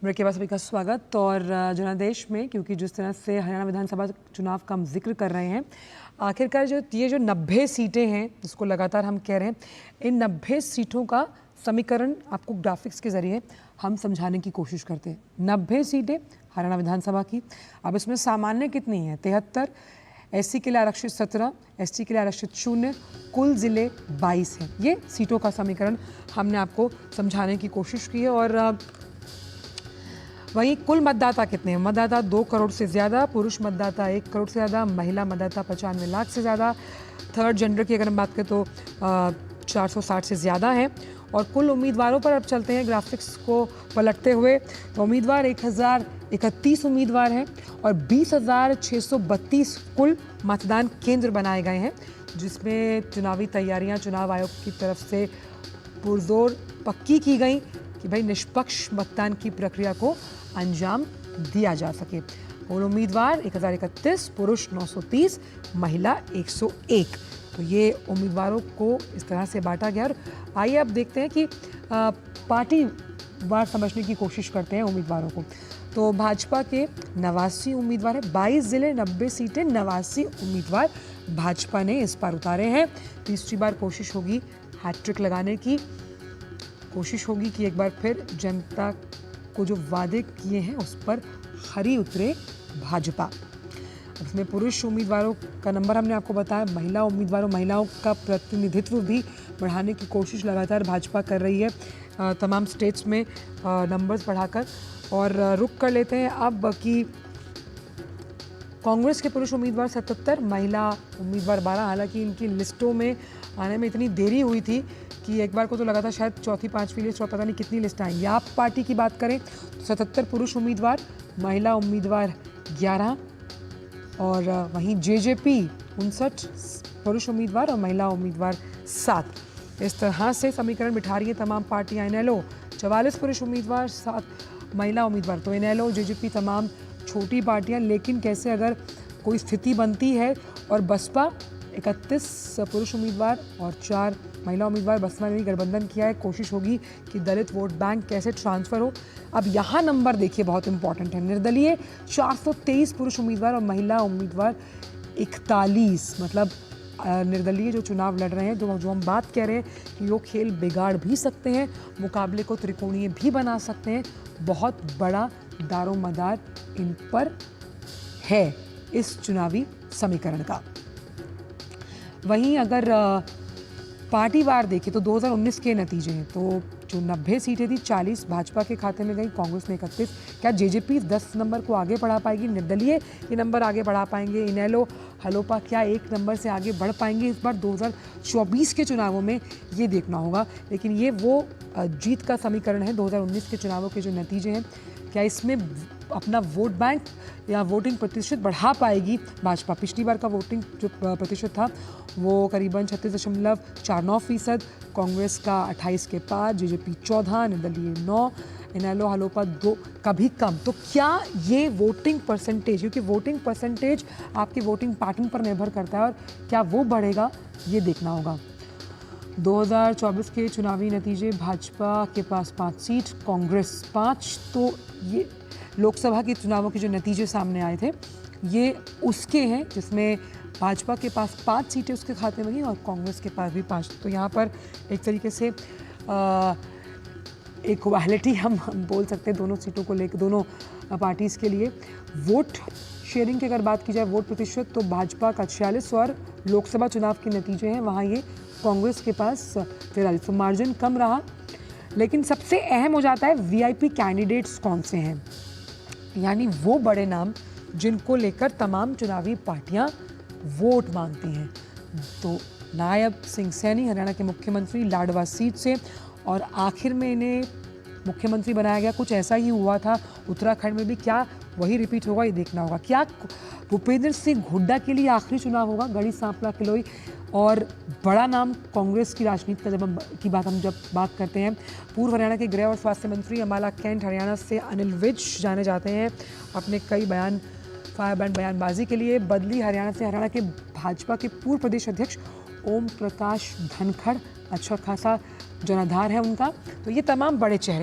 Break के बाद सभी का स्वागत। और जनादेश में क्योंकि जिस तरह से हरियाणा विधानसभा चुनाव का हम जिक्र कर रहे हैं, आखिरकार जो 90 सीटें हैं जिसको लगातार हम कह रहे हैं, इन 90 सीटों का समीकरण आपको ग्राफिक्स के जरिए हम समझाने की कोशिश करते हैं। 90 सीटें हरियाणा विधानसभा की। अब इसमें सामान्य कितनी है? 73, एससी के लिए आरक्षित 17, एसटी के लिए आरक्षित 0, कुल जिले 22 हैं। ये सीटों का समीकरण हमने आपको समझाने की कोशिश की है। और वहीं कुल मतदाता कितने हैं? मतदाता 2 करोड़ से ज़्यादा, पुरुष मतदाता 1 करोड़ से ज़्यादा, महिला मतदाता 95 लाख से ज़्यादा, थर्ड जेंडर की अगर हम बात करें तो 460 से ज़्यादा है। और कुल उम्मीदवारों पर अब चलते हैं ग्राफिक्स को पलटते हुए। तो उम्मीदवार 1031 उम्मीदवार हैं और 20,632 कुल मतदान केंद्र बनाए गए हैं, जिसमें चुनावी तैयारियां चुनाव आयोग की तरफ से पुरजोर पक्की की गई कि भाई निष्पक्ष मतदान की प्रक्रिया को अंजाम दिया जा सके। और उम्मीदवार 1031, पुरुष 930, महिला 101। तो ये उम्मीदवारों को इस तरह से बांटा गया। और आइए अब देखते हैं कि पार्टी वार समझने की कोशिश करते हैं उम्मीदवारों को। तो भाजपा के 89 उम्मीदवार हैं, 22 जिले 90 सीटें, 89 उम्मीदवार भाजपा ने इस बार उतारे हैं। तीसरी बार कोशिश होगी हैट्रिक लगाने की, कोशिश होगी कि एक बार फिर जनता को जो वादे किए हैं उस पर खरी उतरे भाजपा। इसमें पुरुष उम्मीदवारों का नंबर हमने आपको बताया, महिलाओं का प्रतिनिधित्व भी बढ़ाने की कोशिश लगातार भाजपा कर रही है तमाम स्टेट्स में नंबर्स बढ़ाकर। और रुक कर लेते हैं अब कि कांग्रेस के पुरुष उम्मीदवार 77, महिला उम्मीदवार 12। हालांकि इनकी लिस्टों में आने में इतनी देरी हुई थी कि एक बार को तो लगातार शायद चौथी पांचवी लिस्ट और पता नहीं कितनी लिस्ट आएंगी। आप पार्टी की बात करें तो 77 पुरुष उम्मीदवार, महिला उम्मीदवार 11। और वहीं जेजेपी 59 पुरुष उम्मीदवार और महिला उम्मीदवार 7। इस तरह से समीकरण बिठा रही है तमाम पार्टियां। इनेलो 44 पुरुष उम्मीदवार, 7 महिला उम्मीदवार। तो इनेलो, जेजेपी तमाम छोटी पार्टियां, लेकिन कैसे अगर कोई स्थिति बनती है और बसपा 31 पुरुष उम्मीदवार और 4 महिला उम्मीदवार, बसपा ने भी गठबंधन किया है। कोशिश होगी कि दलित वोट बैंक कैसे ट्रांसफ़र हो। अब यहाँ नंबर देखिए, बहुत इंपॉर्टेंट है। निर्दलीय 423 पुरुष उम्मीदवार और महिला उम्मीदवार 41। मतलब निर्दलीय जो चुनाव लड़ रहे हैं, जो हम बात कह रहे हैं कि वो खेल बिगाड़ भी सकते हैं, मुकाबले को त्रिकोणीय भी बना सकते हैं। बहुत बड़ा दारोमदार इन पर है इस चुनावी समीकरण का। वहीं अगर पार्टीवार देखें तो 2019 के नतीजे हैं। तो जो 90 सीटें थी, 40 भाजपा के खाते में गई, कांग्रेस ने 31। क्या जेजेपी 10 नंबर को आगे बढ़ा पाएगी? निर्दलीय ये नंबर आगे बढ़ा पाएंगे? इनेलो, हलोपा क्या 1 नंबर से आगे बढ़ पाएंगे इस बार 2024 के चुनावों में? ये देखना होगा। लेकिन ये वो जीत का समीकरण है 2019 के चुनावों के जो नतीजे हैं। क्या इसमें अपना वोट बैंक या वोटिंग प्रतिशत बढ़ा पाएगी भाजपा? पिछली बार का वोटिंग जो प्रतिशत था वो करीबन 36.49%, कांग्रेस का 28 के पार, जेजेपी 14, निर्दलीय 9, इनेलो हलोपा 2 का भी कम। तो क्या ये वोटिंग परसेंटेज, क्योंकि वोटिंग परसेंटेज आपके वोटिंग पैटर्न पर निर्भर करता है, और क्या वो बढ़ेगा ये देखना होगा। 2024 के चुनावी नतीजे, भाजपा के पास 5 सीट, कांग्रेस 5। तो ये लोकसभा के चुनावों के जो नतीजे सामने आए थे ये उसके हैं, जिसमें भाजपा के पास 5 सीटें उसके खाते में गई और कांग्रेस के पास भी 5। तो यहाँ पर एक तरीके से एक इक्वालिटी हम बोल सकते हैं दोनों सीटों को लेकर, दोनों पार्टीज़ के लिए। वोट शेयरिंग की अगर बात की जाए, वोट प्रतिशत, तो भाजपा का 46 और लोकसभा चुनाव के नतीजे हैं वहाँ ये कांग्रेस के पास 43। तो मार्जिन कम रहा। लेकिन सबसे अहम हो जाता है वीआईपी कैंडिडेट्स कौन से हैं, यानी वो बड़े नाम जिनको लेकर तमाम चुनावी पार्टियां वोट मांगती हैं। तो नायब सिंह सैनी हरियाणा के मुख्यमंत्री लाडवा सीट से, और आखिर में इन्हें मुख्यमंत्री बनाया गया। कुछ ऐसा ही हुआ था उत्तराखंड में भी, क्या वही रिपीट होगा ये देखना होगा। क्या भूपेंद्र सिंह हुड्डा के लिए आखिरी चुनाव होगा? गढ़ी सांपला किलोई और बड़ा नाम कांग्रेस की राजनीति का जब बात करते हैं, पूर्व हरियाणा के गृह और स्वास्थ्य मंत्री अमाला कैंट, हरियाणा से अनिल विज जाने जाते हैं अपने कई फायरब्रांड बयानबाजी के लिए। बदली हरियाणा से हरियाणा के भाजपा के पूर्व प्रदेश अध्यक्ष ओम प्रकाश धनखड़, अच्छा खासा जनाधार है उनका। तो ये तमाम बड़े चेहरे